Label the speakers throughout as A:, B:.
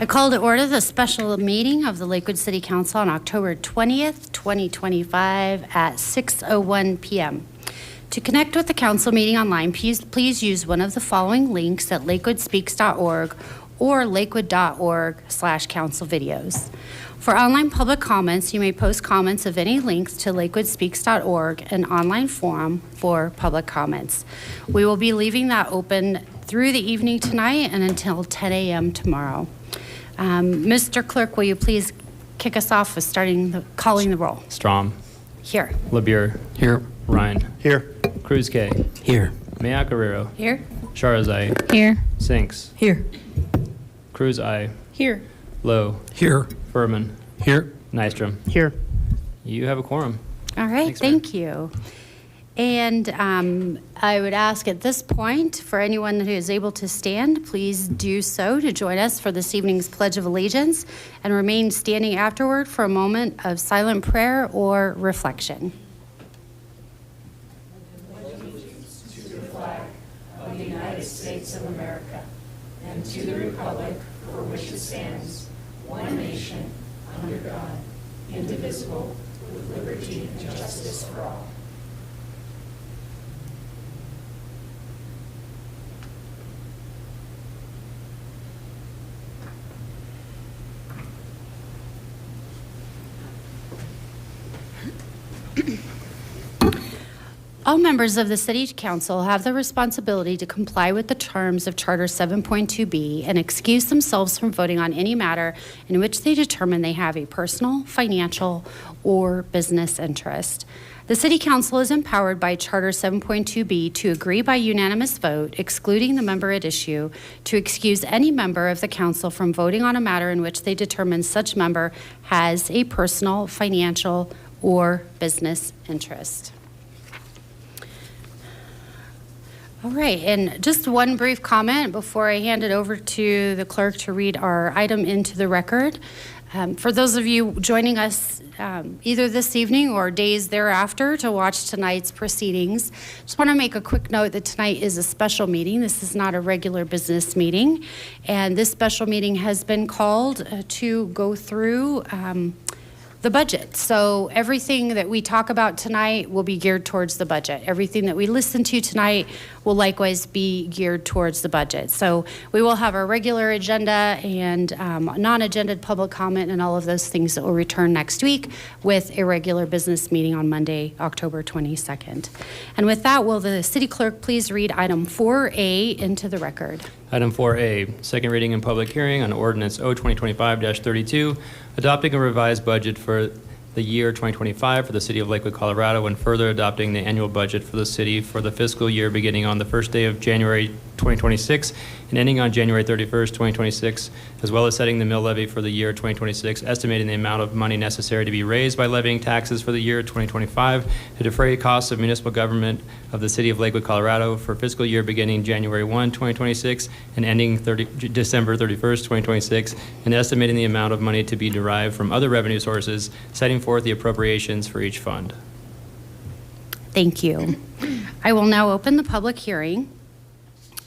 A: I call to order the special meeting of the Lakewood City Council on October 20th, 2025 at 6:01 p.m. To connect with the council meeting online, please use one of the following links at lakewoodspeaks.org or lakewood.org/council videos. For online public comments, you may post comments of any links to lakewoodspeaks.org, an online forum for public comments. We will be leaving that open through the evening tonight and until 10 a.m. tomorrow. Mr. Clerk, will you please kick us off with calling the roll?
B: Strom.
A: Here.
B: LeBure.
C: Here.
B: Ryan.
C: Here.
B: Cruz K.
C: Here.
B: Mayak Guerrero.
A: Here.
B: Sharazai.
D: Here.
B: Sinks.
D: Here.
B: Cruz I.
D: Here.
B: Lowe.
C: Here.
B: Furman.
C: Here.
B: Nystrom.
C: Here.
B: You have a quorum.
A: All right,
B: Thanks,
A: thank you. And I would ask at this point for anyone who is able to stand, please do so to join us for this evening's Pledge of Allegiance and remain standing afterward for a moment of silent prayer or reflection.
E: Allegiance to the flag of the United States of America and to the republic for which it stands, one nation, under God, indivisible, with liberty and justice for all.
A: All members of the City Council have the responsibility to comply with the terms of Charter 7.2B and excuse themselves from voting on any matter in which they determine they have a personal, financial, or business interest. The City Council is empowered by Charter 7.2B to agree by unanimous vote, excluding the member at issue, to excuse any member of the council from voting on a matter in which they determine such member has a personal, financial, or business interest. All right, and just one brief comment before I hand it over to the clerk to read our item into the record. For those of you joining us either this evening or days thereafter to watch tonight's proceedings, just want to make a quick note that tonight is a special meeting. This is not a regular business meeting, and this special meeting has been called to go through the budget. So everything that we talk about tonight will be geared towards the budget. Everything that we listen to tonight will likewise be geared towards the budget. So we will have our regular agenda and non-agenda public comment and all of those things that will return next week with a regular business meeting on Monday, October 22nd. And with that, will the city clerk please read item 4A into the record?
B: Item 4A, second reading and public hearing on ordinance O 2025-32, adopting a revised budget for the year 2025 for the city of Lakewood, Colorado, and further adopting the annual budget for the city for the fiscal year beginning on the first day of January 2026 and ending on January 31st, 2026, as well as setting the mill levy for the year 2026, estimating the amount of money necessary to be raised by levying taxes for the year 2025 to defray costs of municipal government of the city of Lakewood, Colorado for fiscal year beginning January 1, 2026 and ending December 31st, 2026, and estimating the amount of money to be derived from other revenue sources, setting forth the appropriations for each fund.
A: Thank you. I will now open the public hearing.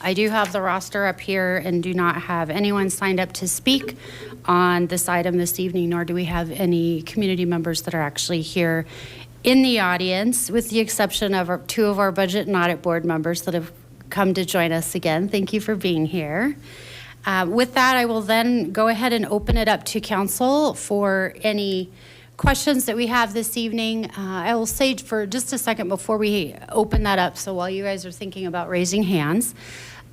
A: I do have the roster up here and do not have anyone signed up to speak on this item this evening, nor do we have any community members that are actually here in the audience, with the exception of two of our budget and audit board members that have come to join us again. Thank you for being here. With that, I will then go ahead and open it up to council for any questions that we have this evening. I will say for just a second before we open that up, so while you guys are thinking about raising hands,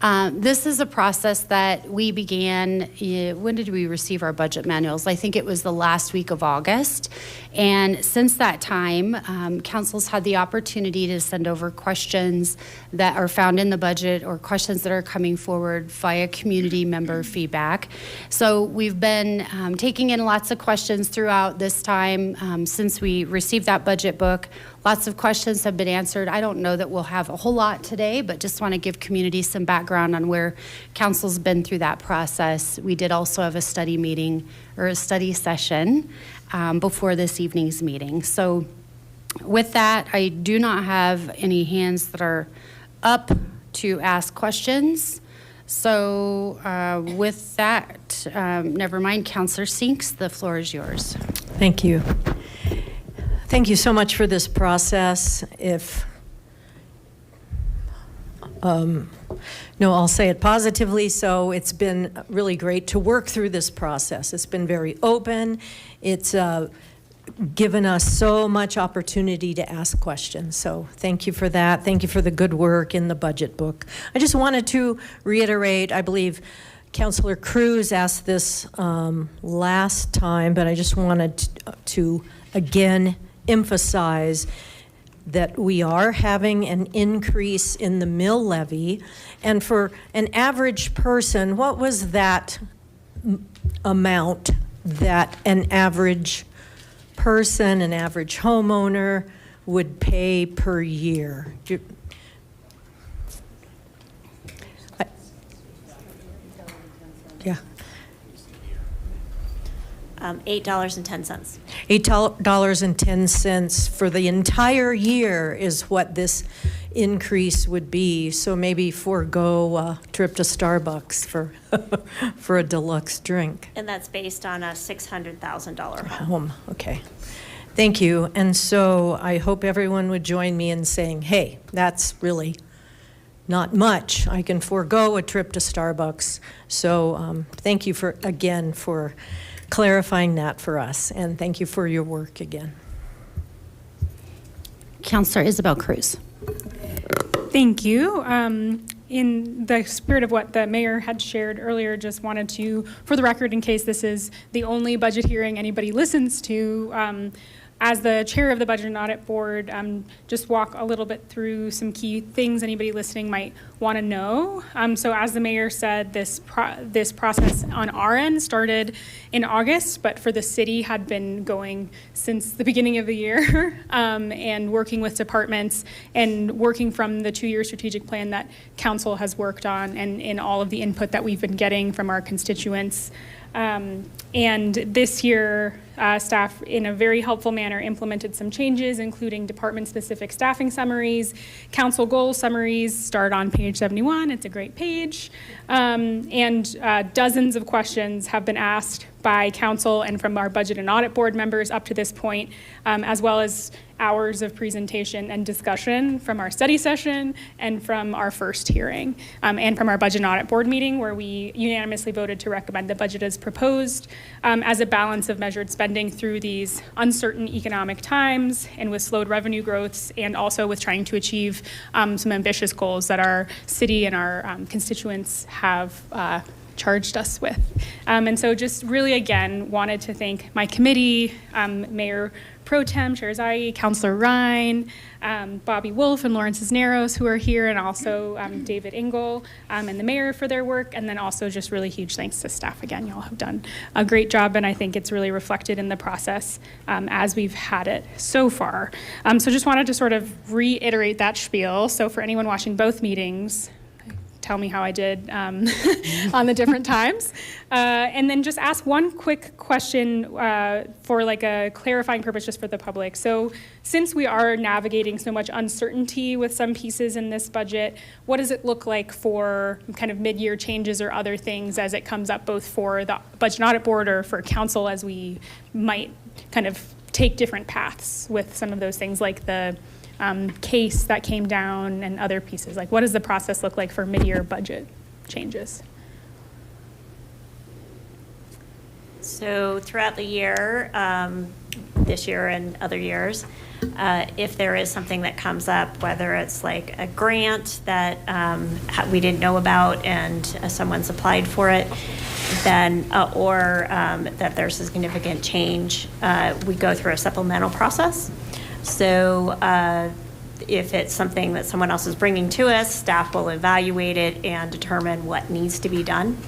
A: this is a process that we began, when did we receive our budget manuals? I think it was the last week of August. And since that time, council's had the opportunity to send over questions that are found in the budget or questions that are coming forward via community member feedback. So we've been taking in lots of questions throughout this time since we received that budget book. Lots of questions have been answered. I don't know that we'll have a whole lot today, but just want to give community some background on where council's been through that process. We did also have a study meeting or a study session before this evening's meeting. So with that, I do not have any hands that are up to ask questions. So with that, never mind, Counselor Sinks, the floor is yours.
C: Thank you. Thank you so much for this process. No, I'll say it positively. So it's been really great to work through this process. It's been very open. It's given us so much opportunity to ask questions. So thank you for that. Thank you for the good work in the budget book. I just wanted to reiterate, I believe Councillor Cruz asked this last time, but I just wanted to again emphasize that we are having an increase in the mill levy. And for an average person, what was that amount that an average person, an average homeowner would pay per year? Yeah.
D: $8.10.
C: $8.10 for the entire year is what this increase would be. So maybe forego a trip to Starbucks for a deluxe drink.
D: And that's based on a $600,000 home.
C: Home, okay. Thank you. And so I hope everyone would join me in saying, hey, that's really not much. I can forego a trip to Starbucks. So thank you again for clarifying that for us, and thank you for your work again.
A: Counselor Isabel Cruz.
F: Thank you. In the spirit of what the mayor had shared earlier, just wanted to, for the record, in case this is the only budget hearing anybody listens to, as the chair of the Budget and Audit Board, just walk a little bit through some key things anybody listening might want to know. So as the mayor said, this process on our end started in August, but for the city had been going since the beginning of the year, and working with departments and working from the 2-year strategic plan that council has worked on, and in all of the input that we've been getting from our constituents. And this year, staff, in a very helpful manner, implemented some changes, including department-specific staffing summaries, council goal summaries, start on page 71. It's a great page. And dozens of questions have been asked by council and from our Budget and Audit Board members up to this point, as well as hours of presentation and discussion from our study session and from our first hearing, and from our Budget and Audit Board meeting, where we unanimously voted to recommend the budget as proposed, as a balance of measured spending through these uncertain economic times and with slowed revenue growths, and also with trying to achieve some ambitious goals that our city and our constituents have charged us with. And so just really, again, wanted to thank my committee, Mayor Pro Tem, Chair Zai, Councilor Ryan, Bobby Wolf and Lawrence Cisneros, who are here, and also David Engel and the mayor for their work. And then also just really huge thanks to staff again. Y'all have done a great job, and I think it's really reflected in the process as we've had it so far. So just wanted to sort of reiterate that spiel. So for anyone watching both meetings, tell me how I did on the different times. And then just ask one quick question for like a clarifying purpose just for the public. So since we are navigating so much uncertainty with some pieces in this budget, what does it look like for kind of mid-year changes or other things as it comes up both for the Budget and Audit Board or for council, as we might kind of take different paths with some of those things, like the case that came down and other pieces? Like, what does the process look like for mid-year budget changes?
D: So throughout the year, this year and other years, if there is something that comes up, whether it's like a grant that we didn't know about and someone's applied for it, then or that there's a significant change, we go through a supplemental process. So if it's something that someone else is bringing to us, staff will evaluate it and determine what needs to be done.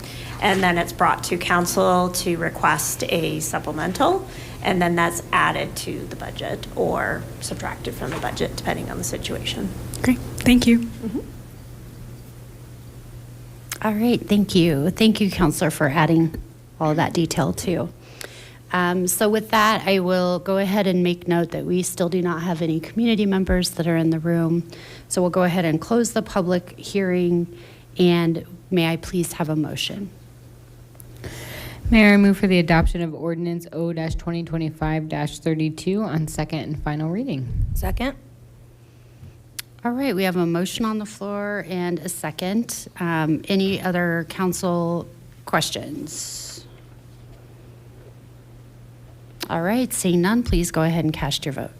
D: And then it's brought to council to request a supplemental, and then that's added to the budget or subtracted from the budget, depending on the situation.
F: Great, thank you.
D: Mm-hmm.
A: All right, thank you. Thank you, Counselor, for adding all of that detail too. So with that, I will go ahead and make note that we still do not have any community members that are in the room. So we'll go ahead and close the public hearing And may I please have a motion?
G: Mayor, I move for the adoption of ordinance O-2025-32 on second and final reading.
C: Second?
A: All right, we have a motion on the floor and a second. Any other council questions? All right, seeing none, please go ahead and cast your vote.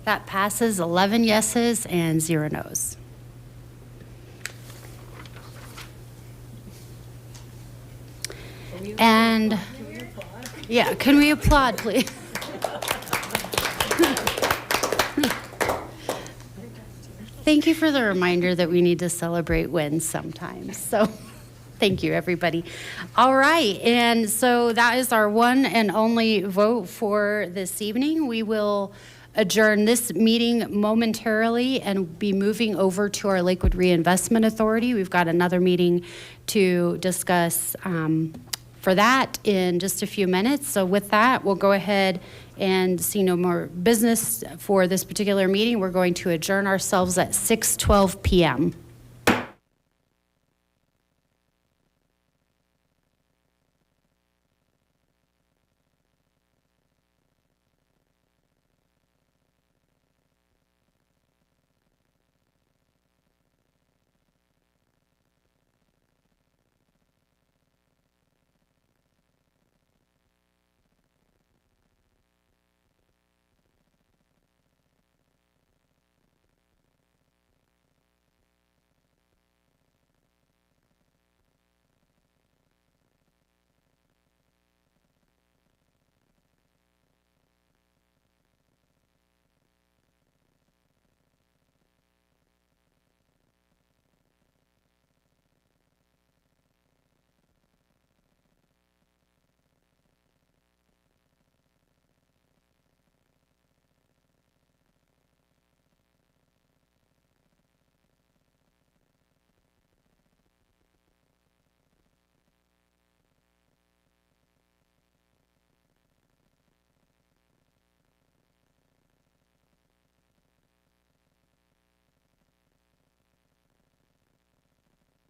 A: That passes 11 yeses and 0 nos. And, yeah, can we applaud, please? Thank you for the reminder that we need to celebrate wins sometimes. So, thank you, everybody. All right, and so that is our one and only vote for this evening. We will adjourn this meeting momentarily and be moving over to our Lakewood Reinvestment Authority. We've got another meeting to discuss for that in just a few minutes. So with that, we'll go ahead and see no more business for this particular meeting. We're going to adjourn ourselves at 6:12 p.m.